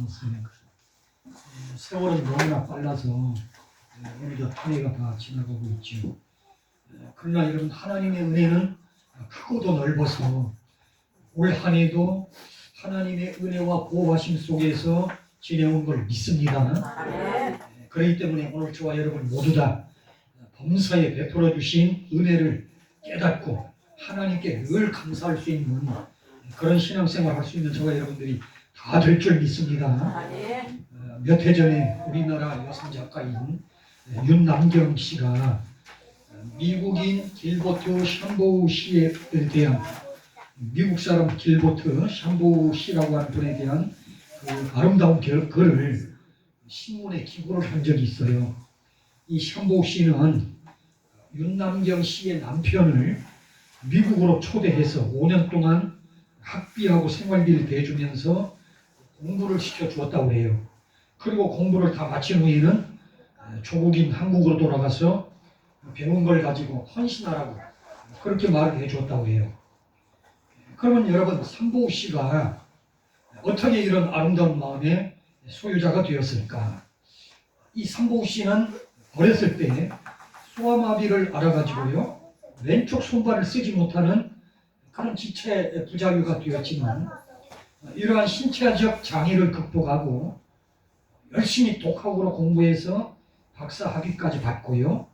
있었어요. 세월은 너무나 빨라서 오늘도 한 해가 다 지나가고 있죠. 그러나 여러분, 하나님의 은혜는 크고도 넓어서 올 한 해도 하나님의 은혜와 보호하심 속에서 지내온 걸 믿습니다. 그렇기 때문에 오늘 저와 여러분 모두 다 범사에 베풀어 주신 은혜를 깨닫고 하나님께 늘 감사할 수 있는 그런 신앙생활 할 수 있는 저와 여러분들이 다 될 줄 믿습니다. 몇 해 전에 우리나라 여성 작가인 윤남경 씨가 미국인 길버트 샴보우 씨에 대한, 미국 사람 길버트 샴보우 씨라고 하는 분에 대한 그 아름다운 글을 신문에 기고를 한 적이 있어요. 이 샴보우 씨는 윤남경 씨의 남편을 미국으로 초대해서 5년 동안 학비하고 생활비를 대주면서 공부를 시켜주었다고 해요. 그리고 공부를 다 마친 후에는 조국인 한국으로 돌아가서 배운 걸 가지고 헌신하라고 그렇게 말을 해줬다고 해요. 그러면 여러분, 샴보우 씨가 어떻게 이런 아름다운 마음의 소유자가 되었을까? 이 샴보우 씨는 어렸을 때 소아마비를 알아가지고요, 왼쪽 손발을 쓰지 못하는 그런 지체 부자유가 되었지만, 이러한 신체적 장애를 극복하고 열심히 독학으로 공부해서 박사 학위까지 받고요,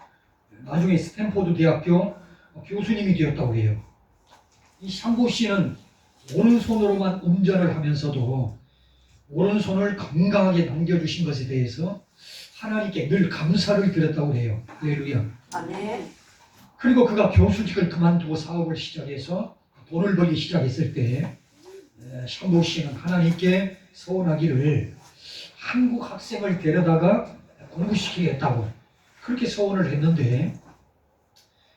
나중에 스탠포드 대학교 교수님이 되었다고 해요. 이 샴보우 씨는 오른손으로만 운전을 하면서도 오른손을 건강하게 남겨주신 것에 대해서 하나님께 늘 감사를 드렸다고 해요. 할렐루야. 아멘. 그리고 그가 교수직을 그만두고 사업을 시작해서 돈을 벌기 시작했을 때 샴보우 씨는 하나님께 서원하기를 한국 학생을 데려다가 공부시키겠다고 그렇게 서원을 했는데,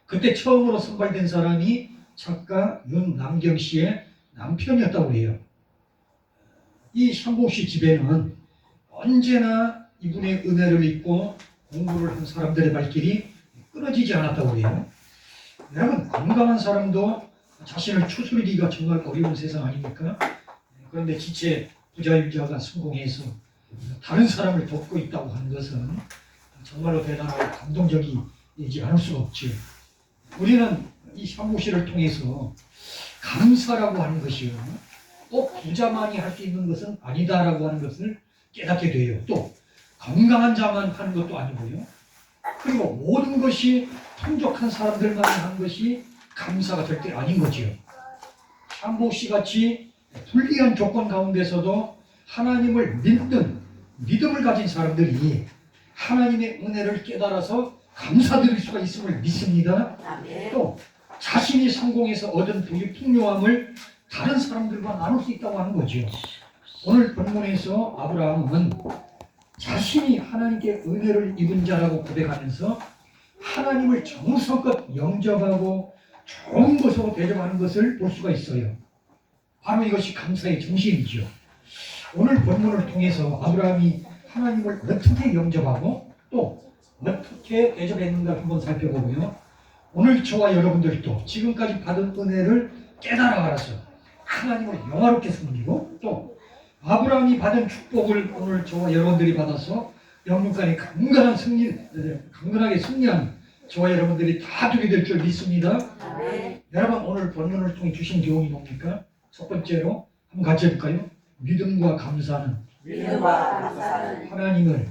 그때 처음으로 선발된 사람이 작가 윤남경 씨의 남편이었다고 해요. 이 샴보우 씨 집에는 언제나 이분의 은혜를 믿고 공부를 한 사람들의 발길이 끊어지지 않았다고 해요. 여러분, 건강한 사람도 자신을 추스리기가 정말 어려운 세상 아닙니까? 그런데 지체 부자유자가 성공해서 다른 사람을 돕고 있다고 하는 것은 정말로 대단하고 감동적이지 않을 수가 없죠. 우리는 이 샴보우 씨를 통해서 감사라고 하는 것이요, 또 부자만이 할 수 있는 것은 아니다라고 하는 것을 깨닫게 돼요. 또 건강한 자만 하는 것도 아니고요, 그리고 모든 것이 풍족한 사람들만 하는 것이 감사가 될 게 아닌 거지요. 샴보우 씨 같이 불리한 조건 가운데서도 하나님을 믿는 믿음을 가진 사람들이 하나님의 은혜를 깨달아서 감사드릴 수가 있음을 믿습니다. 또 자신이 성공해서 얻은 풍요함을 다른 사람들과 나눌 수 있다고 하는 거죠. 오늘 본문에서 아브라함은 자신이 하나님께 은혜를 입은 자라고 고백하면서 하나님을 정성껏 영접하고 좋은 것으로 대접하는 것을 볼 수가 있어요. 바로 이것이 감사의 정신이죠. 오늘 본문을 통해서 아브라함이 하나님을 어떻게 영접하고 또 어떻게 대접했는가 한번 살펴보고요, 오늘 저와 여러분들도 지금까지 받은 은혜를 깨달아 알아서 하나님을 영화롭게 섬기고, 또 아브라함이 받은 축복을 오늘 저와 여러분들이 받아서 영육간에 강건하게 승리한 저와 여러분들이 다 되게 될 줄 믿습니다. 여러분, 오늘 본문을 통해 주신 교훈이 뭡니까? 첫 번째로 한번 같이 해볼까요? 믿음과 감사는 하나님을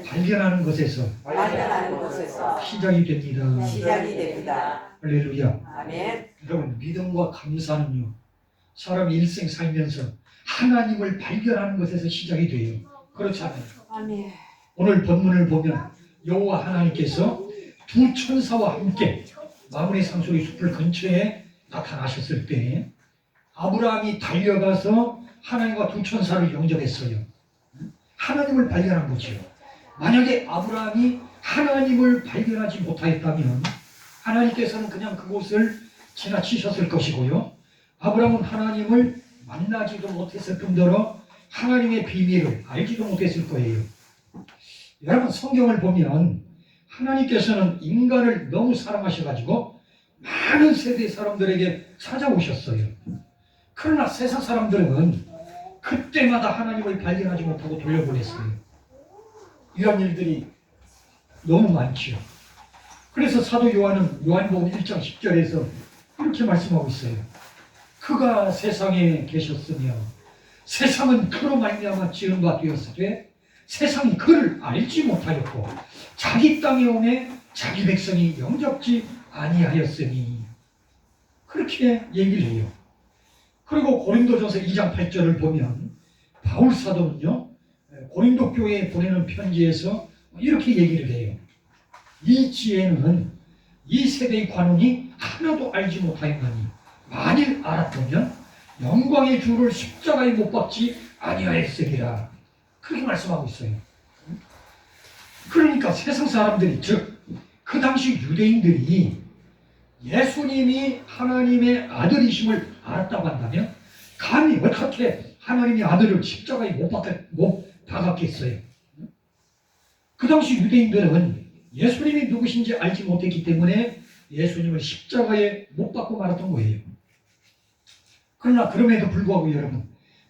발견하는 것에서 시작이 됩니다. 할렐루야. 아멘. 여러분, 믿음과 감사는요, 사람이 일생 살면서 하나님을 발견하는 것에서 시작이 돼요. 그렇지 않아요? 아멘. 오늘 본문을 보면 여호와 하나님께서 두 천사와 함께 마므네 상수리 숲을 근처에 나타나셨을 때 아브라함이 달려가서 하나님과 두 천사를 영접했어요. 하나님을 발견한 거죠. 만약에 아브라함이 하나님을 발견하지 못하였다면 하나님께서는 그냥 그곳을 지나치셨을 것이고요, 아브라함은 하나님을 만나지도 못했을 뿐더러 하나님의 비밀을 알지도 못했을 거예요. 여러분, 성경을 보면 하나님께서는 인간을 너무 사랑하셔가지고 많은 세대 사람들에게 찾아오셨어요. 그러나 세상 사람들은 그때마다 하나님을 발견하지 못하고 돌려보냈어요. 이런 일들이 너무 많지요. 그래서 사도 요한은 요한복음 1장 10절에서 이렇게 말씀하고 있어요. 그가 세상에 계셨으며 세상은 그로 말미암아 지은 바 되었으되 세상이 그를 알지 못하였고 자기 땅에 오매 자기 백성이 영접지 아니하였으니, 그렇게 얘기를 해요. 그리고 고린도전서 2장 8절을 보면 바울 사도는요, 고린도 교회에 보내는 편지에서 이렇게 얘기를 해요. 이 지혜는 이 세대의 관원이 하나도 알지 못하였나니 만일 알았다면 영광의 주를 십자가에 못 박지 아니하였으리라. 그렇게 말씀하고 있어요. 그러니까 세상 사람들이, 즉 그 당시 유대인들이 예수님이 하나님의 아들이심을 알았다고 한다면 감히 어떻게 하나님의 아들을 십자가에 못 박았겠어요? 그 당시 유대인들은 예수님이 누구신지 알지 못했기 때문에 예수님을 십자가에 못 박고 말았던 거예요. 그러나 그럼에도 불구하고 여러분,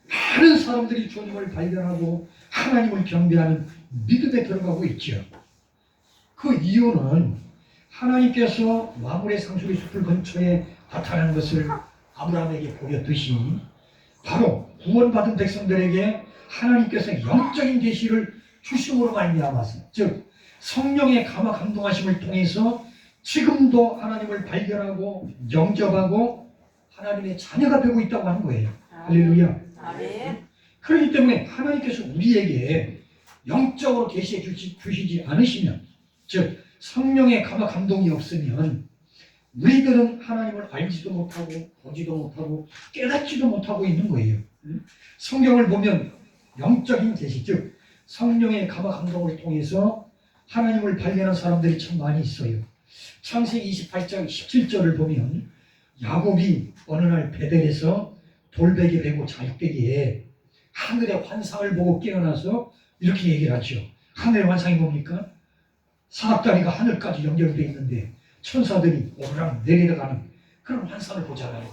많은 사람들이 주님을 발견하고 하나님을 경배하는 믿음에 들어가고 있죠. 그 이유는 하나님께서 마물의 상수리 숲을 근처에 나타난 것을 아브라함에게 보였듯이 바로 구원받은 백성들에게 하나님께서 영적인 계시를 주심으로 말미암아서, 즉 성령의 감화 감동하심을 통해서 지금도 하나님을 발견하고 영접하고 하나님의 자녀가 되고 있다고 하는 거예요. 할렐루야. 아멘. 그렇기 때문에 하나님께서 우리에게 영적으로 계시해 주시지 않으시면, 즉 성령의 감화 감동이 없으면 우리들은 하나님을 알지도 못하고 보지도 못하고 깨닫지도 못하고 있는 거예요. 성경을 보면 영적인 계시, 즉 성령의 감화 감동을 통해서 하나님을 발견한 사람들이 참 많이 있어요. 창세기 28장 17절을 보면 야곱이 어느 날 베델에서 돌베개 베고 잘 때에 하늘의 환상을 보고 깨어나서 이렇게 얘기를 하죠. 하늘의 환상이 뭡니까? 사닥다리가 하늘까지 연결되어 있는데 천사들이 오르락 내리락하는 그런 환상을 보잖아요.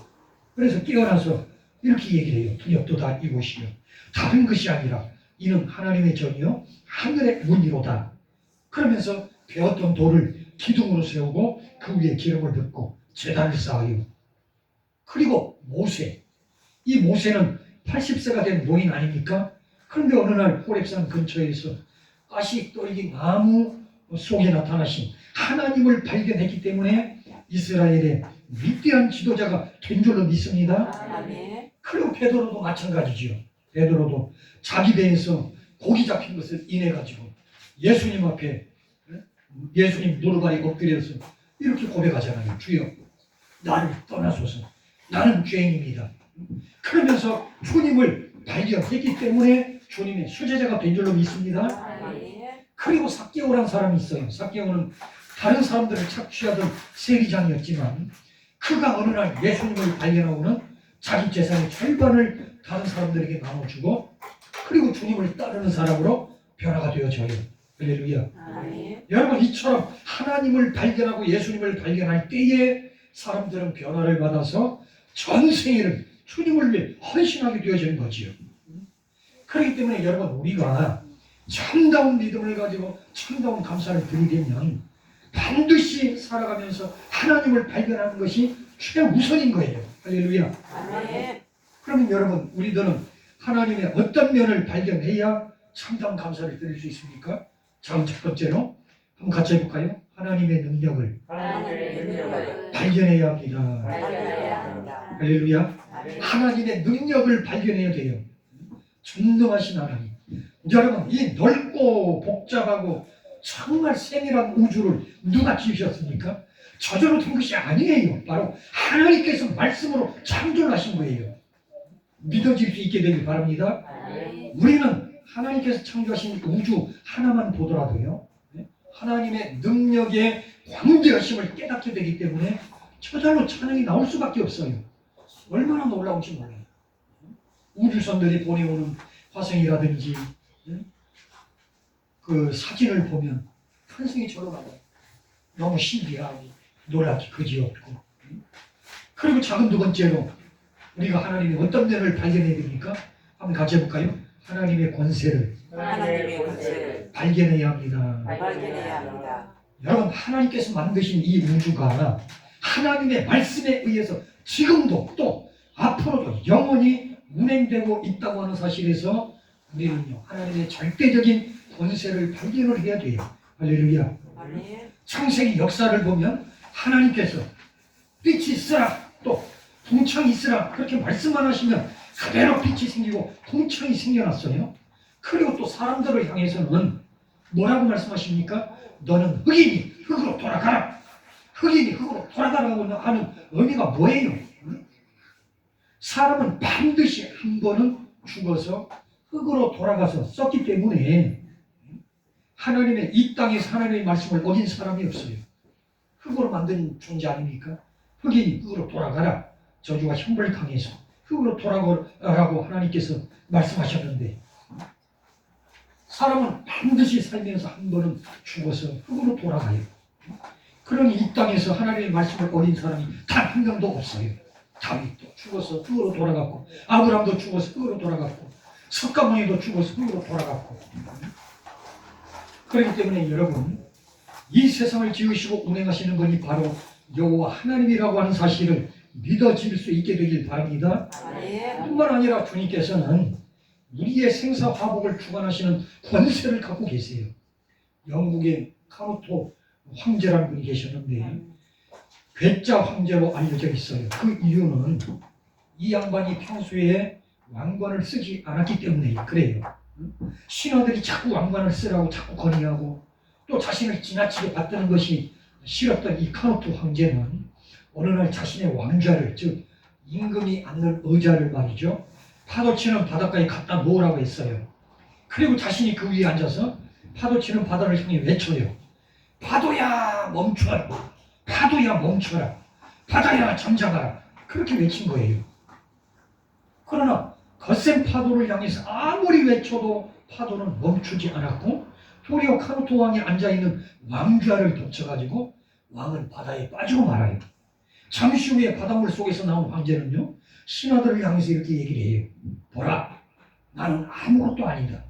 그래서 깨어나서 이렇게 얘기를 해요. 두렵도다 이곳이요, 다른 것이 아니라 이는 하나님의 전이요 하늘의 문이로다. 그러면서 베었던 돌을 기둥으로 세우고 그 위에 기름을 붓고 제단을 쌓아요. 그리고 모세, 이 모세는 80세가 된 노인 아닙니까? 그런데 어느 날 호렙산 근처에서 가시 떨기 나무 속에 나타나신 하나님을 발견했기 때문에 이스라엘의 위대한 지도자가 된 줄로 믿습니다. 아멘. 그리고 베드로도 마찬가지지요. 베드로도 자기 배에서 고기 잡힌 것을 인해 가지고 예수님 앞에, 예수님 무릎 아래 엎드려서 이렇게 고백하잖아요. 주여, 나를 떠나소서, 나는 죄인입니다. 그러면서 주님을 발견했기 때문에 주님의 수제자가 된 줄로 믿습니다. 아멘. 그리고 삭개오라는 사람이 있어요. 삭개오는 다른 사람들을 착취하던 세리장이었지만 그가 어느 날 예수님을 발견하고는 자기 재산의 절반을 다른 사람들에게 나눠주고 그리고 주님을 따르는 사람으로 변화가 되어져요. 할렐루야. 아멘. 여러분, 이처럼 하나님을 발견하고 예수님을 발견할 때에 사람들은 변화를 받아서 전생에를 주님을 위해 헌신하게 되어지는 거지요. 그렇기 때문에 여러분, 우리가 참다운 믿음을 가지고 참다운 감사를 드리려면 반드시 살아가면서 하나님을 발견하는 것이 최우선인 거예요. 할렐루야. 아멘. 그러면 여러분, 우리들은 하나님의 어떤 면을 발견해야 참다운 감사를 드릴 수 있습니까? 자, 첫 번째로 한번 같이 해볼까요? 하나님의 능력을 하나님의 능력을 발견해야 합니다. 발견해야 합니다. 할렐루야. 아멘. 하나님의 능력을 발견해야 돼요. 전능하신 하나님. 여러분, 이 넓고 복잡하고 정말 세밀한 우주를 누가 지으셨습니까? 저절로 된 것이 아니에요. 바로 하나님께서 말씀으로 창조하신 거예요. 믿어질 수 있게 되길 바랍니다. 아멘. 우리는 하나님께서 창조하신 우주 하나만 보더라도요, 하나님의 능력의 광대하심을 깨닫게 되기 때문에 저절로 찬양이 나올 수밖에 없어요. 얼마나 놀라운지 몰라요. 우주선들이 보내오는 화성이라든지 그 사진을 보면 환승이 저로 나와요. 너무 신비하고 놀랍기 그지없고. 그리고 작은 두 번째로 우리가 하나님의 어떤 면을 발견해야 됩니까? 한번 같이 해볼까요? 하나님의 권세를 하나님의 권세를 발견해야 합니다. 발견해야 합니다. 여러분, 하나님께서 만드신 이 우주가 하나님의 말씀에 의해서 지금도 또 앞으로도 영원히 운행되고 있다고 하는 사실에서 우리는요, 하나님의 절대적인 권세를 발견을 해야 돼요. 할렐루야. 아멘. 창세기 역사를 보면 하나님께서 빛이 있으라, 또 동창이 있으라, 그렇게 말씀만 하시면 그대로 빛이 생기고 동창이 생겨났어요. 그리고 또 사람들을 향해서는 뭐라고 말씀하십니까? 너는 흑인이 흑으로 돌아가라. 흑인이 흑으로 돌아가라고 하는 의미가 뭐예요? 사람은 반드시 한 번은 죽어서 흑으로 돌아가서 썼기 때문에 하나님의 이 땅에서 하나님의 말씀을 어긴 사람이 없어요. 흑으로 만든 존재 아닙니까? 흑인이 흑으로 돌아가라. 저주가 형벌 강해서 흑으로 돌아가라고 하나님께서 말씀하셨는데, 사람은 반드시 살면서 한 번은 죽어서 흑으로 돌아가요. 그러니 이 땅에서 하나님의 말씀을 어긴 사람이 단 한 명도 없어요. 다윗도 죽어서 흑으로 돌아갔고, 아브람도 죽어서 흑으로 돌아갔고, 석가모니도 죽어서 흑으로 돌아갔고. 그렇기 때문에 여러분, 이 세상을 지으시고 운행하시는 분이 바로 여호와 하나님이라고 하는 사실을 믿어질 수 있게 되길 바랍니다. 아멘. 뿐만 아니라 주님께서는 우리의 생사화복을 주관하시는 권세를 갖고 계세요. 영국의 카노토 황제라는 분이 계셨는데 괴짜 황제로 알려져 있어요. 그 이유는 이 양반이 평소에 왕관을 쓰지 않았기 때문에 그래요. 신하들이 자꾸 왕관을 쓰라고 자꾸 건의하고 또 자신을 지나치게 받드는 것이 싫었던 이 카노토 황제는 어느 날 자신의 왕좌를, 즉 임금이 앉는 의자를 말이죠, 파도치는 바닷가에 갖다 놓으라고 했어요. 그리고 자신이 그 위에 앉아서 파도치는 바다를 향해 외쳐요. 파도야 멈춰라. 파도야 멈춰라. 바다야 잠잠하라. 그렇게 외친 거예요. 그러나 거센 파도를 향해서 아무리 외쳐도 파도는 멈추지 않았고, 도리어 카노토 왕이 앉아있는 왕좌를 덮쳐가지고 왕은 바다에 빠지고 말아요. 잠시 후에 바닷물 속에서 나온 황제는요, 신하들을 향해서 이렇게 얘기를 해요. 보라, 나는 아무것도 아니다.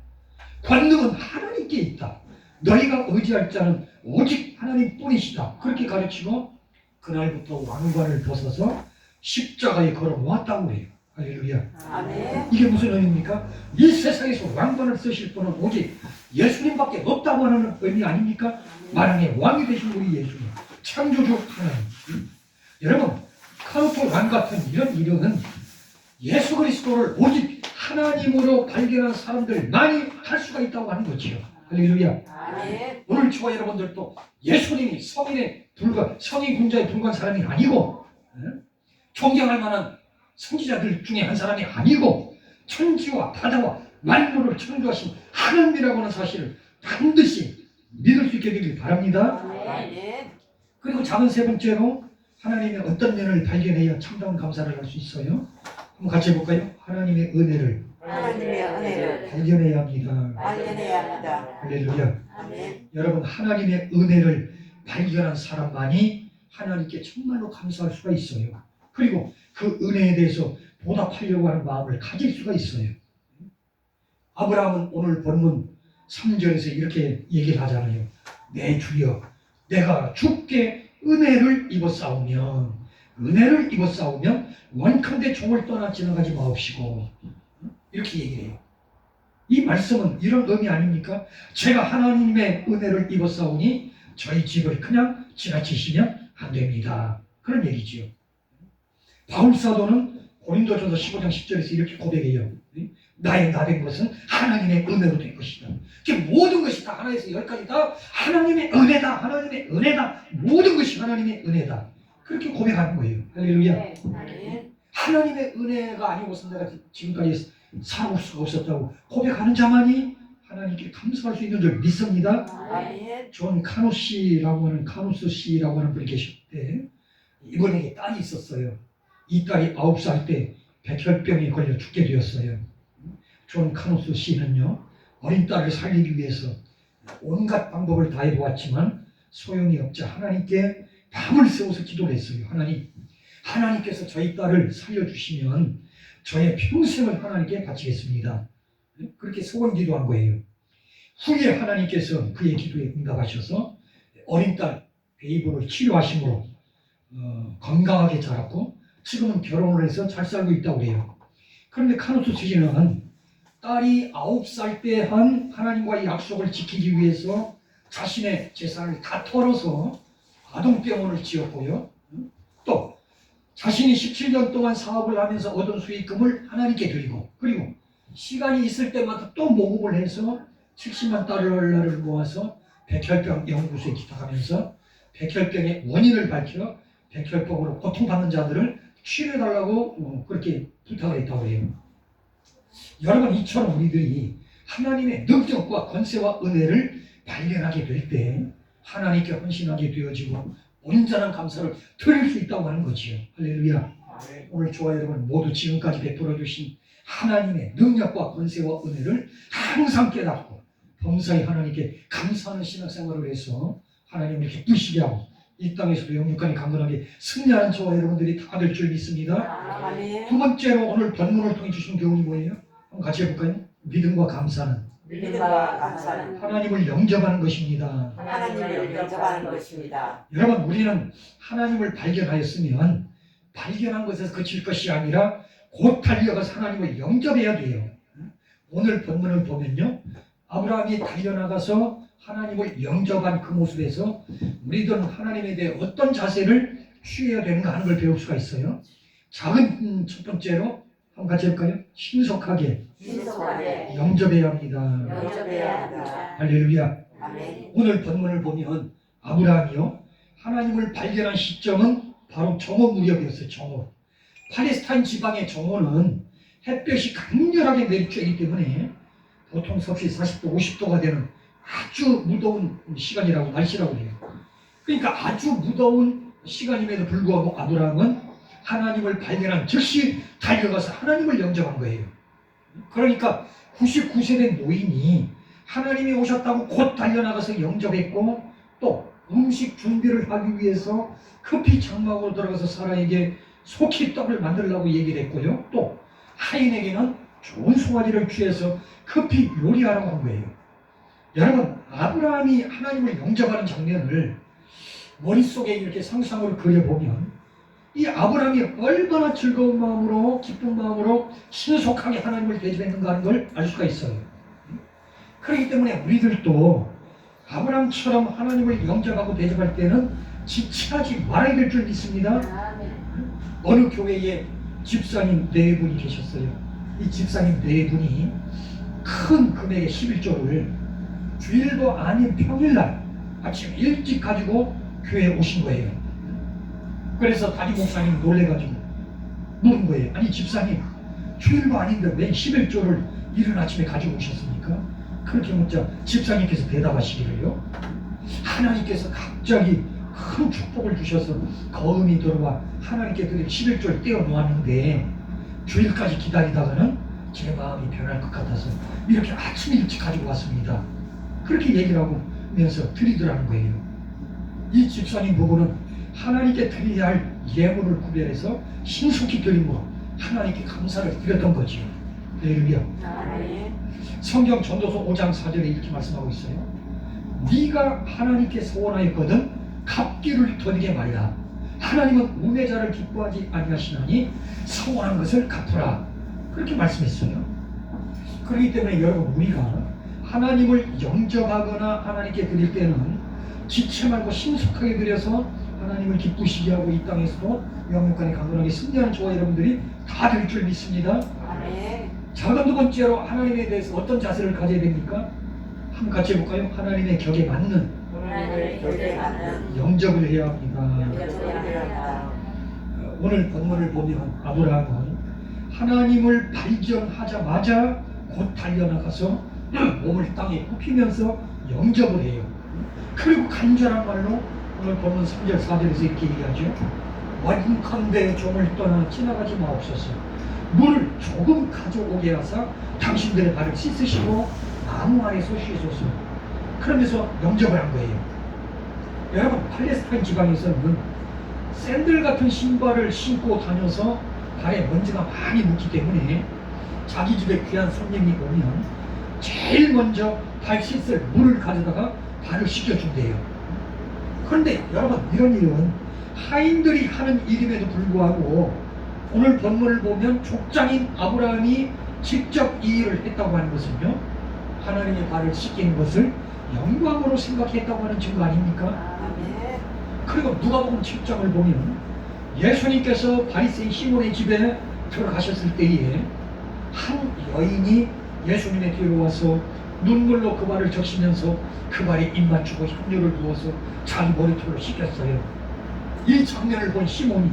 권능은 하나님께 있다. 너희가 의지할 자는 오직 하나님뿐이시다. 그렇게 가르치고 그날부터 왕관을 벗어서 십자가에 걸어 놓았다고 해요. 할렐루야. 아멘. 이게 무슨 의미입니까? 이 세상에서 왕관을 쓰실 분은 오직 예수님밖에 없다고 하는 의미 아닙니까? 만왕의 왕이 되신 우리 예수님, 창조주 하나님. 여러분, 카노토 왕 같은 이런 일은 예수 그리스도를 오직 하나님으로 발견한 사람들만이 할 수가 있다고 하는 거지요. 할렐루야. 아멘. 오늘 저와 여러분들도 예수님이 성인 군자에 불과한 사람이 아니고, 존경할 만한 선지자들 중에 한 사람이 아니고, 천지와 바다와 만물을 창조하신 하나님이라고 하는 사실을 반드시 믿을 수 있게 되길 바랍니다. 아멘. 그리고 작은 세 번째로 하나님의 어떤 면을 발견해야 참다운 감사를 할 수 있어요? 한번 같이 해볼까요? 하나님의 은혜를 하나님의 은혜를 발견해야 합니다. 발견해야 합니다. 할렐루야. 아멘. 여러분, 하나님의 은혜를 발견한 사람만이 하나님께 정말로 감사할 수가 있어요. 그리고 그 은혜에 대해서 보답하려고 하는 마음을 가질 수가 있어요. 아브라함은 오늘 본문 3절에서 이렇게 얘기를 하잖아요. 내 주여, 내가 주께 은혜를 입었사오면 원컨대 종을 떠나 지나가지 마옵시고, 이렇게 얘기를 해요. 이 말씀은 이런 의미 아닙니까? 제가 하나님의 은혜를 입었사오니 저희 집을 그냥 지나치시면 안 됩니다. 그런 얘기지요. 바울사도는 고린도전서 15장 10절에서 이렇게 고백해요. 나의 나된 것은 하나님의 은혜로 된 것이다. 지금 모든 것이 다 하나에서 열까지 다 하나님의 은혜다. 하나님의 은혜다. 모든 것이 하나님의 은혜다. 그렇게 고백하는 거예요. 할렐루야. 아멘. 하나님의 은혜가 아니고서 내가 지금까지 살아올 수가 없었다고 고백하는 자만이 하나님께 감사할 수 있는 줄 믿습니다. 아멘. 존 카누스 씨라고 하는 분이 계셨대. 이분에게 딸이 있었어요. 이 딸이 9살 때 백혈병에 걸려 죽게 되었어요. 존 카누스 씨는요, 어린 딸을 살리기 위해서 온갖 방법을 다 해보았지만 소용이 없자 하나님께 밤을 새워서 기도를 했어요. 하나님께서 저희 딸을 살려주시면 저의 평생을 하나님께 바치겠습니다. 그렇게 소원 기도한 거예요. 후에 하나님께서 그의 기도에 응답하셔서 어린 딸 베이브를 치료하심으로 건강하게 자랐고 지금은 결혼을 해서 잘 살고 있다고 해요. 그런데 카누트 주지는 딸이 9살 때 한 하나님과의 약속을 지키기 위해서 자신의 재산을 다 털어서 아동병원을 지었고요. 또 자신이 17년 동안 사업을 하면서 얻은 수익금을 하나님께 드리고, 그리고 시간이 있을 때마다 또 모금을 해서 70만 달러를 모아서 백혈병 연구소에 기탁하면서 백혈병의 원인을 밝혀 백혈병으로 고통받는 자들을 치료해달라고 그렇게 부탁을 했다고 해요. 여러분, 이처럼 우리들이 하나님의 능력과 권세와 은혜를 발견하게 될 때 하나님께 헌신하게 되어지고 온전한 감사를 드릴 수 있다고 하는 거지요. 할렐루야. 오늘 저와 여러분 모두 지금까지 베풀어 주신 하나님의 능력과 권세와 은혜를 항상 깨닫고 범사에 하나님께 감사하는 신앙생활을 해서 하나님을 기쁘시게 하고 이 땅에서도 영육간에 강건하게 승리하는 저와 여러분들이 다 될 줄 믿습니다. 아멘. 두 번째로 오늘 본문을 통해 주신 교훈이 뭐예요? 한번 같이 해볼까요? 믿음과 감사는 믿음과 감사는 하나님을 영접하는 것입니다. 하나님을 영접하는 것입니다. 여러분, 우리는 하나님을 발견하였으면 발견한 것에서 그칠 것이 아니라 곧 달려가서 하나님을 영접해야 돼요. 오늘 본문을 보면요, 아브라함이 달려나가서 하나님을 영접한 그 모습에서 우리들은 하나님에 대해 어떤 자세를 취해야 되는가 하는 걸 배울 수가 있어요. 작은 첫 번째로 한번 같이 해볼까요? 신속하게 신속하게 영접해야 합니다. 영접해야 한다. 할렐루야. 아멘. 오늘 본문을 보면 아브라함이요, 하나님을 발견한 시점은 바로 정오 무렵이었어요. 정오. 팔레스타인 지방의 정오는 햇볕이 강렬하게 내리쬐기 때문에 보통 섭씨 40도, 50도가 되는 아주 무더운 시간이라고, 날씨라고 해요. 그러니까 아주 무더운 시간임에도 불구하고 아브라함은 하나님을 발견한 즉시 달려가서 하나님을 영접한 거예요. 그러니까 99세 된 노인이 하나님이 오셨다고 곧 달려나가서 영접했고, 또 음식 준비를 하기 위해서 급히 장막으로 들어가서 사라에게 속히 떡을 만들라고 얘기를 했고요. 또 하인에게는 좋은 송아지를 취해서 급히 요리하라고 한 거예요. 여러분, 아브라함이 하나님을 영접하는 장면을 머릿속에 이렇게 상상으로 그려보면 이 아브라함이 얼마나 즐거운 마음으로, 기쁜 마음으로 신속하게 하나님을 대접했는가 하는 걸 알 수가 있어요. 그렇기 때문에 우리들도 아브라함처럼 하나님을 영접하고 대접할 때는 지체하지 말아야 될 줄 믿습니다. 어느 교회에 집사님 4분이 계셨어요. 이 집사님 4분이 큰 금액의 11조를 주일도 아닌 평일날 아침 일찍 가지고 교회에 오신 거예요. 그래서 담임 목사님 놀래가지고 물은 거예요. 아니 집사님, 주일도 아닌데 왜 11조를 이른 아침에 가지고 오셨습니까? 그렇게 묻자 집사님께서 대답하시기를요, 하나님께서 갑자기 큰 축복을 주셔서 거음이 들어와 하나님께 드릴 11조를 떼어 놓았는데 주일까지 기다리다가는 제 마음이 변할 것 같아서 이렇게 아침 일찍 가지고 왔습니다. 그렇게 얘기를 하면서 드리더라는 거예요. 이 집사님 부부는 하나님께 드려야 할 예물을 구별해서 신속히 드림으로 하나님께 감사를 드렸던 거지요. 할렐루야. 아멘. 성경 전도서 5장 4절에 이렇게 말씀하고 있어요. 네가 하나님께 소원하였거든 갚기를 더디게 말라. 하나님은 우매자를 기뻐하지 아니하시나니 소원한 것을 갚으라. 그렇게 말씀했어요. 그렇기 때문에 여러분, 우리가 하나님을 영접하거나 하나님께 드릴 때는 지체 말고 신속하게 드려서 하나님을 기쁘시게 하고 이 땅에서도 영육간에 강건하게 승리하는 저와 여러분들이 다 될 줄 믿습니다. 아멘. 작은 두 번째로 하나님에 대해서 어떤 자세를 가져야 됩니까? 한번 같이 해볼까요? 하나님의 격에 맞는 하나님의 격에 맞는 영접을 해야 합니다. 영접해야 한다. 오늘 본문을 보면 아브라함은 하나님을 발견하자마자 곧 달려나가서 몸을 땅에 굽히면서 영접을 해요. 그리고 간절한 말로 오늘 본문 3절 4절에서 이렇게 얘기하죠. 원컨대 종을 떠나 지나가지 마옵소서. 물을 조금 가져오게 하사 당신들의 발을 씻으시고 나무 아래서 쉬소서. 그러면서 영접을 한 거예요. 여러분, 팔레스타인 지방에서는 샌들 같은 신발을 신고 다녀서 발에 먼지가 많이 묻기 때문에 자기 집에 귀한 손님이 오면 제일 먼저 발 씻을 물을 가져다가 발을 씻겨준대요. 그런데 여러분, 이런 일은 하인들이 하는 일임에도 불구하고 오늘 본문을 보면 족장인 아브라함이 직접 이 일을 했다고 하는 것은요, 하나님의 발을 씻기는 것을 영광으로 생각했다고 하는 증거 아닙니까? 아멘. 그리고 누가복음 7장을 보면 예수님께서 바리새인 시몬의 집에 들어가셨을 때에 한 여인이 예수님의 뒤로 와서 눈물로 그 발을 적시면서 그 발에 입 맞추고 향료를 부어서 자기 머리털로 씻겼어요. 이 장면을 본 시몬이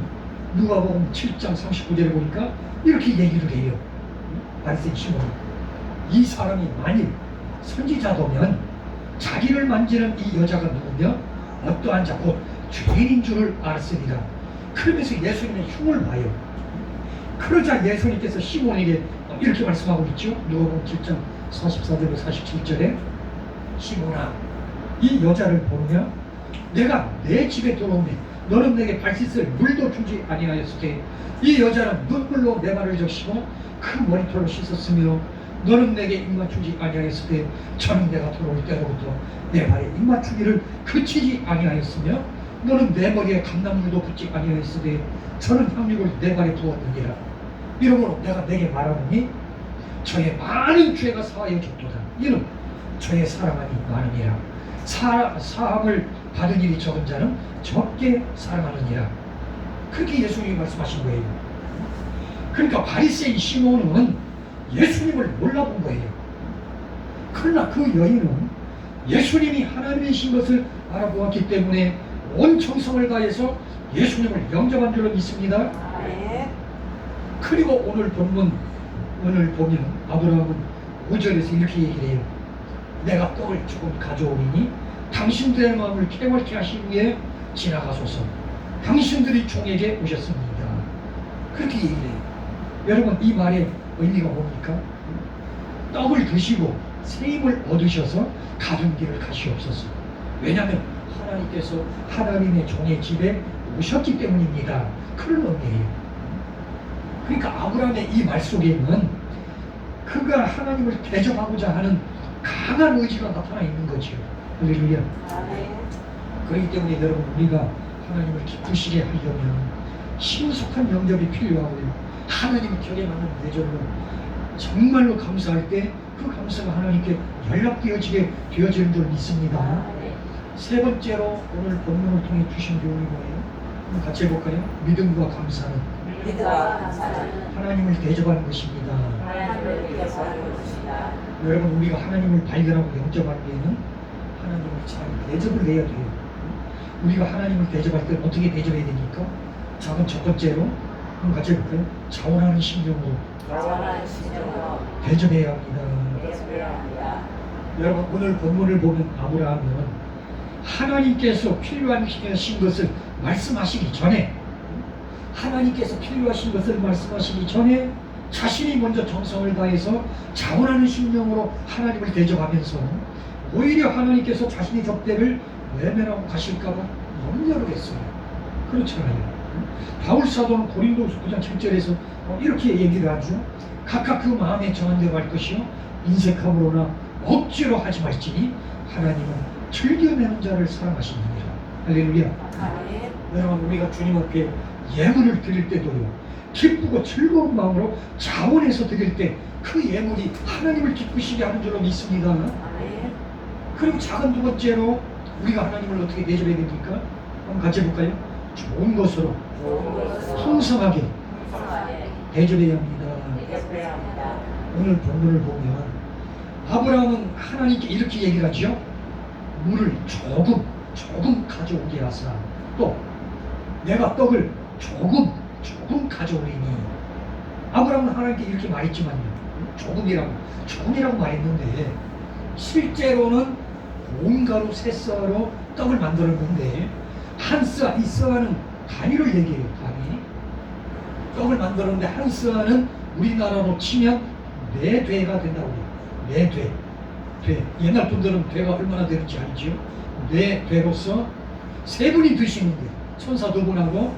누가복음 7장 39절에 보니까 이렇게 얘기를 해요. 바리새인 시몬이, 이 사람이 만일 선지자더면 자기를 만지는 이 여자가 누구며 어떠한 자 곧 죄인인 줄을 알았으리라. 그러면서 예수님의 흉을 봐요. 그러자 예수님께서 시몬에게 이렇게 말씀하고 있죠. 누가복음 7장 44절로 47절에 시몬아, 이 여자를 보느냐? 내가 내 집에 들어오매 너는 내게 발 씻을 물도 주지 아니하였으되 이 여자는 눈물로 내 발을 적시고 그 머리털로 씻었으며 너는 내게 입맞추지 아니하였으되 저는 내가 들어올 때로부터 내 발에 입맞추기를 그치지 아니하였으며 너는 내 머리에 감람물도 붓지 아니하였으되 저는 향유를 내 발에 부었느니라. 이러므로 내가 내게 말하노니 저의 많은 죄가 사하여졌도다. 이는 저의 사랑함이 많으니라. 사함을 받은 일이 적은 자는 적게 사랑하느니라. 그렇게 예수님이 말씀하신 거예요. 그러니까 바리새인 시몬은 예수님을 몰라본 거예요. 그러나 그 여인은 예수님이 하나님이신 것을 알아보았기 때문에 온 정성을 다해서 예수님을 영접한 줄로 믿습니다. 아멘. 그리고 오늘 본문 오늘 보면 아브라함은 5절에서 이렇게 얘기를 해요. 내가 떡을 조금 가져오리니 당신들의 마음을 쾌활케 하신 후에 지나가소서. 당신들이 종에게 오셨습니다. 그렇게 얘기를 해요. 여러분, 이 말의 의미가 뭡니까? 떡을 드시고 새 힘을 얻으셔서 가던 길을 가시옵소서. 왜냐하면 하나님께서 하나님의 종의 집에 오셨기 때문입니다. 그런 의미예요. 그러니까 아브라함의 이 말 속에는 그가 하나님을 대접하고자 하는 강한 의지가 나타나 있는 거죠. 할렐루야. 아멘. 그렇기 때문에 여러분, 우리가 하나님을 기쁘시게 하려면 신속한 영접이 필요하고요. 하나님 격에 맞는 내절로 정말로 감사할 때 그 감사가 하나님께 연락되어지게 되어지는 줄 믿습니다. 아멘. 세 번째로 오늘 본문을 통해 주신 교훈이 뭐예요? 한번 같이 해볼까요? 믿음과 감사는 믿음과 감사는 하나님을 대접하는 것입니다. 하나님을 대접하는 것이다. 여러분, 우리가 하나님을 발견하고 영접하기에는 하나님을 잘 대접을 해야 돼요. 우리가 하나님을 대접할 때 어떻게 대접해야 됩니까? 작은 첫 번째로 한번 같이 해볼까요? 자원하는 심정으로 자원하는 심정으로 대접해야 합니다. 대접해야 합니다. 여러분, 오늘 본문을 보면 아브라함은 하나님께서 필요하신 것을 말씀하시기 전에 하나님께서 필요하신 것을 말씀하시기 전에 자신이 먼저 정성을 다해서 자원하는 심령으로 하나님을 대접하면서 오히려 하나님께서 자신의 접대를 외면하고 가실까봐 염려를 했어요. 그렇잖아요. 바울 사도는 고린도후서 9장 7절에서 이렇게 얘기를 하죠. 각각 그 마음에 정한 대로 할 것이요 인색함으로나 억지로 하지 말지니 하나님은 즐겨내는 자를 사랑하시느니라. 할렐루야. 아멘. 여러분, 우리가 주님 앞에 예물을 드릴 때도요, 기쁘고 즐거운 마음으로 자원해서 드릴 때 그 예물이 하나님을 기쁘시게 하는 줄로 믿습니다. 아멘. 그리고 작은 두 번째로 우리가 하나님을 어떻게 대접해야 됩니까? 한번 같이 해볼까요? 좋은 것으로 좋은 것으로 풍성하게 풍성하게 대접해야 합니다. 대접해야 합니다. 오늘 본문을 보면 아브라함은 하나님께 이렇게 얘기를 하죠. 물을 조금 가져오게 하사 또 내가 떡을 조금 가져오리니. 아브라함은 하나님께 이렇게 말했지만요, 조금이라고 말했는데 실제로는 온 가루 세 쌀로 떡을 만들었는데 한 쌀, 이 쌀은 단위를 얘기해요. 단위. 떡을 만들었는데 한 쌀은 우리나라로 치면 4되가 된다고 해요. 4되. 옛날 분들은 되가 얼마나 되는지 알죠? 4되로서 세 분이 드시는 거예요. 천사 2분하고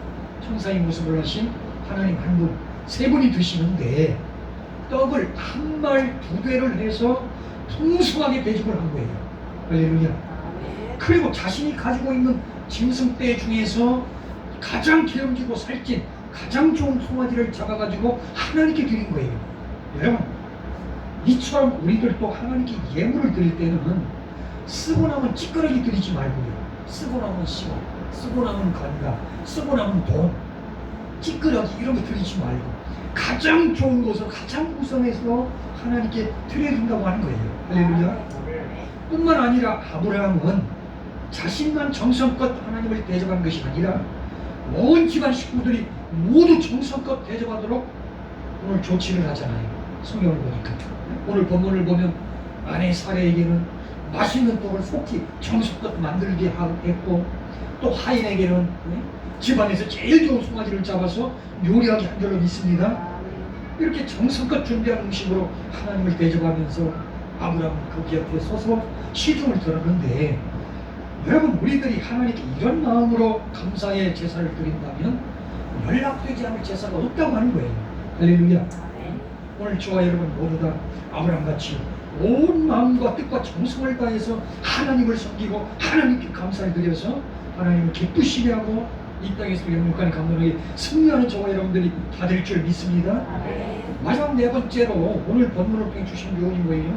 천사의 모습을 하신 하나님 한 분, 세 분이 드시는데 떡을 한 말 두 개를 해서 풍성하게 대접을 한 거예요. 할렐루야. 아멘. 그리고 자신이 가지고 있는 짐승떼 중에서 가장 기름지고 살찐 가장 좋은 송아지를 잡아가지고 하나님께 드린 거예요. 여러분, 이처럼 우리들도 하나님께 예물을 드릴 때는 쓰고 남은 찌끄러기 드리지 말고요. 쓰고 남은 시간, 쓰고 남은 건강, 쓰고 남은 돈, 찌끄러기 이런 거 드리지 말고 가장 좋은 것을 가장 우선해서 하나님께 드려준다고 하는 거예요. 할렐루야. 뿐만 아니라 아브라함은 자신만 정성껏 하나님을 대접한 것이 아니라 온 집안 식구들이 모두 정성껏 대접하도록 오늘 조치를 하잖아요. 성경을 보니까 오늘 본문을 보면 아내 사례에게는 맛있는 떡을 속히 정성껏 만들게 했고, 또 하인에게는 집안에서 제일 좋은 송아지를 잡아서 요리하게 한 줄로 믿습니다. 이렇게 정성껏 준비한 음식으로 하나님을 대접하면서 아브라함은 그 곁에 서서 시중을 들었는데, 여러분, 우리들이 하나님께 이런 마음으로 감사의 제사를 드린다면 연락되지 않을 제사가 없다고 하는 거예요. 할렐루야. 아멘. 오늘 저와 여러분 모두 다 아브라함같이 온 마음과 뜻과 정성을 다해서 하나님을 섬기고 하나님께 감사를 드려서 하나님을 기쁘시게 하고 이 땅에서 영육간에 감동하게 승리하는 저와 여러분들이 다 될 줄 믿습니다. 아멘. 마지막 네 번째로 오늘 본문을 통해 주신 교훈이 뭐예요?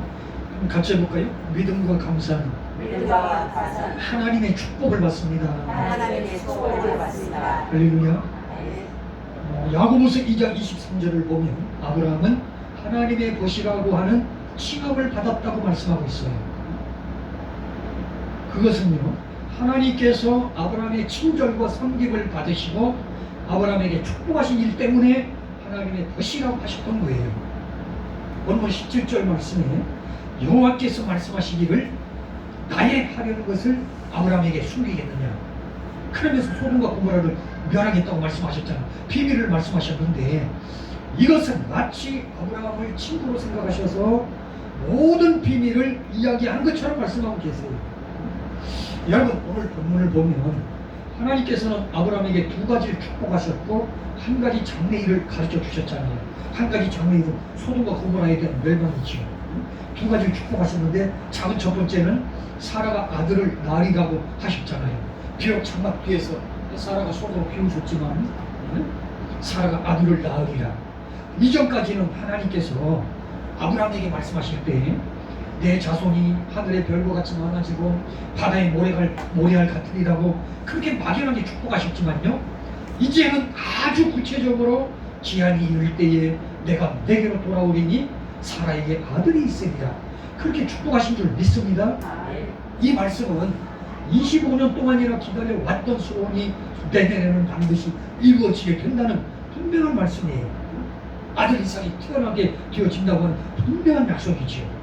한번 같이 해볼까요? 믿음과 감사는 믿음과 감사는 하나님의 축복을 받습니다. 하나님의 축복을 받습니다. 할렐루야. 아멘. 야고보서 2장 23절을 보면 아브라함은 하나님의 것이라고 하는 칭함을 받았다고 말씀하고 있어요. 그것은요, 하나님께서 아브라함의 친절과 섬김을 받으시고 아브라함에게 축복하신 일 때문에 하나님의 것이라고 하셨던 거예요. 본문 17절 말씀에 여호와께서 말씀하시기를 나의 하려는 것을 아브라함에게 숨기겠느냐, 그러면서 소돔과 고모라를 멸하겠다고 말씀하셨잖아요. 비밀을 말씀하셨는데 이것은 마치 아브라함을 친구로 생각하셔서 모든 비밀을 이야기한 것처럼 말씀하고 계세요. 여러분, 오늘 본문을 보면 하나님께서는 아브라함에게 두 가지를 축복하셨고 한 가지 장래일을 가르쳐 주셨잖아요. 한 가지 장래일은 소돔과 고모라에 대한 멸망이죠. 두 가지를 축복하셨는데 작은 첫 번째는 사라가 아들을 낳으리라고 하셨잖아요. 비록 장막 뒤에서 사라가 속으로 비웃었지만 사라가 아들을 낳으리라. 이전까지는 하나님께서 아브라함에게 말씀하실 때 내 자손이 하늘의 별과 같이 많아지고 바다의 모래알 같으리라고 그렇게 막연하게 축복하셨지만요, 이제는 아주 구체적으로 기한이 이를 때에 내가 내게로 돌아오리니 사라에게 아들이 있으리라, 그렇게 축복하신 줄 믿습니다. 아멘. 이 말씀은 25년 동안이나 기다려 왔던 소원이 내년에는 반드시 이루어지게 된다는 분명한 말씀이에요. 아들 이삭이 태어나게 되어진다고 하는 분명한 약속이지요.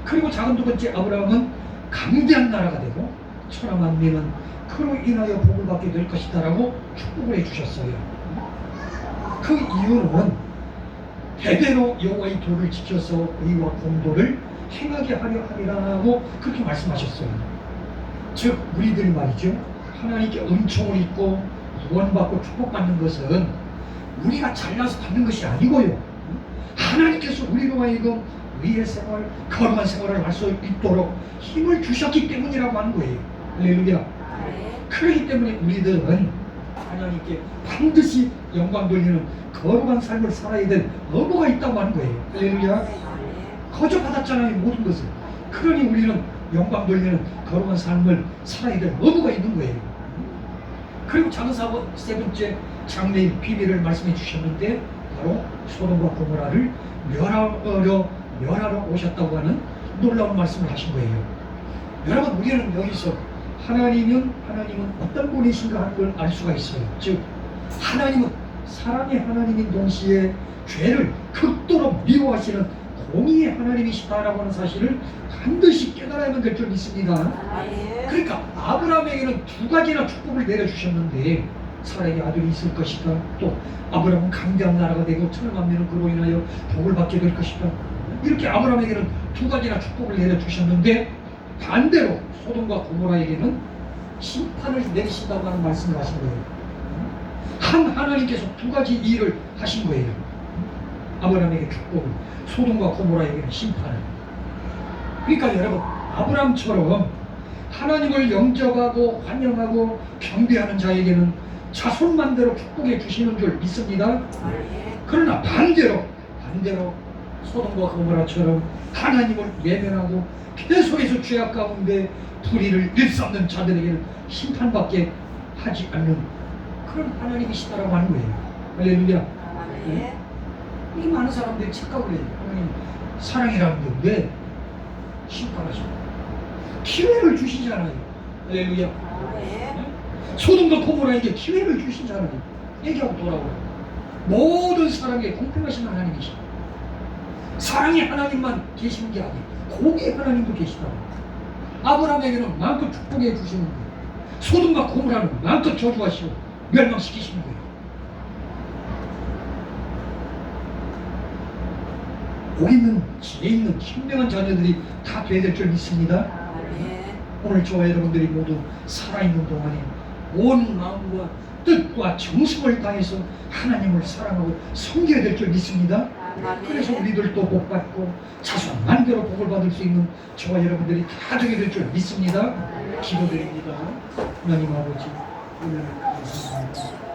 그리고 작은 두 번째, 아브라함은 강대한 나라가 되고 천하 만민은 그로 인하여 복을 받게 될 것이다 라고 축복을 해주셨어요. 그 이유는 대대로 여호와의 도를 지켜서 의와 공도를 행하게 하려 함이라고 그렇게 말씀하셨어요. 즉 우리들이 말이죠, 하나님께 은총을 입고 구원받고 축복받는 것은 우리가 잘나서 받는 것이 아니고요, 하나님께서 우리로 하여금 의의 생활, 거룩한 생활을 할 수 있도록 힘을 주셨기 때문이라고 하는 거예요. 할렐루야. 아멘. 그렇기 때문에 우리들은 하나님께 반드시 영광 돌리는 거룩한 삶을 살아야 될 의무가 있다고 하는 거예요. 할렐루야. 아멘. 거저 받았잖아요, 모든 것을. 그러니 우리는 영광 돌리는 거룩한 삶을 살아야 될 의무가 있는 거예요. 그리고 작은 사번 세 번째 장래의 비밀을 말씀해 주셨는데 바로 소돔과 고모라를 멸하러 오셨다고 하는 놀라운 말씀을 하신 거예요. 여러분, 우리는 여기서 하나님은 어떤 분이신가 하는 걸 알 수가 있어요. 즉 하나님은 사랑의 하나님인 동시에 죄를 극도로 미워하시는 공의의 하나님이시다라고 하는 사실을 반드시 깨달아야만 될 줄 믿습니다. 아멘. 그러니까 아브라함에게는 두 가지나 축복을 내려주셨는데 사라에게 아들이 있을 것이다, 또 아브라함은 강대한 나라가 되고 천하 만민은 그로 인하여 복을 받게 될 것이다, 이렇게 아브라함에게는 두 가지나 축복을 내려주셨는데 반대로 소돔과 고모라에게는 심판을 내리신다고 하는 말씀을 하신 거예요. 한 하나님께서 두 가지 일을 하신 거예요. 아브라함에게 축복을, 소돔과 고모라에게는 심판을. 그러니까 여러분, 아브라함처럼 하나님을 영접하고 환영하고 경배하는 자에게는 자손만대로 축복해 주시는 줄 믿습니다. 아멘. 그러나 반대로 소돔과 고모라처럼 하나님을 외면하고 계속해서 죄악 가운데 불의를 일삼는 자들에게는 심판밖에 하지 않는 그런 하나님이시다라고 하는 거예요. 할렐루야. 아멘. 이 많은 사람들이 착각을 해요. 하나님 사랑이라는데 왜 심판하십니까? 기회를 주시잖아요. 할렐루야. 아멘. 소돔과 고모라에게 기회를 주시잖아요. 얘기하고 돌아오고. 모든 사람에게 공평하신 하나님이시다. 사랑의 하나님만 계시는 게 아니에요. 공의 하나님도 계시다고. 아브라함에게는 마음껏 축복해 주시는 거예요. 소돔과 고모라는 마음껏 저주하시고 멸망시키시는 거예요. 복 있는, 지혜 있는, 현명한 자녀들이 다 돼야 될 줄 믿습니다. 아멘. 오늘 저와 여러분들이 모두 살아있는 동안에 온 마음과 뜻과 정성을 다해서 하나님을 사랑하고 섬겨야 될 줄 믿습니다. 그래서 우리들도 복받고 자손 만대로 복을 받을 수 있는 저와 여러분들이 다 되게 될 줄 믿습니다. 기도드립니다. 하나님 아버지, 오늘 감사합니다.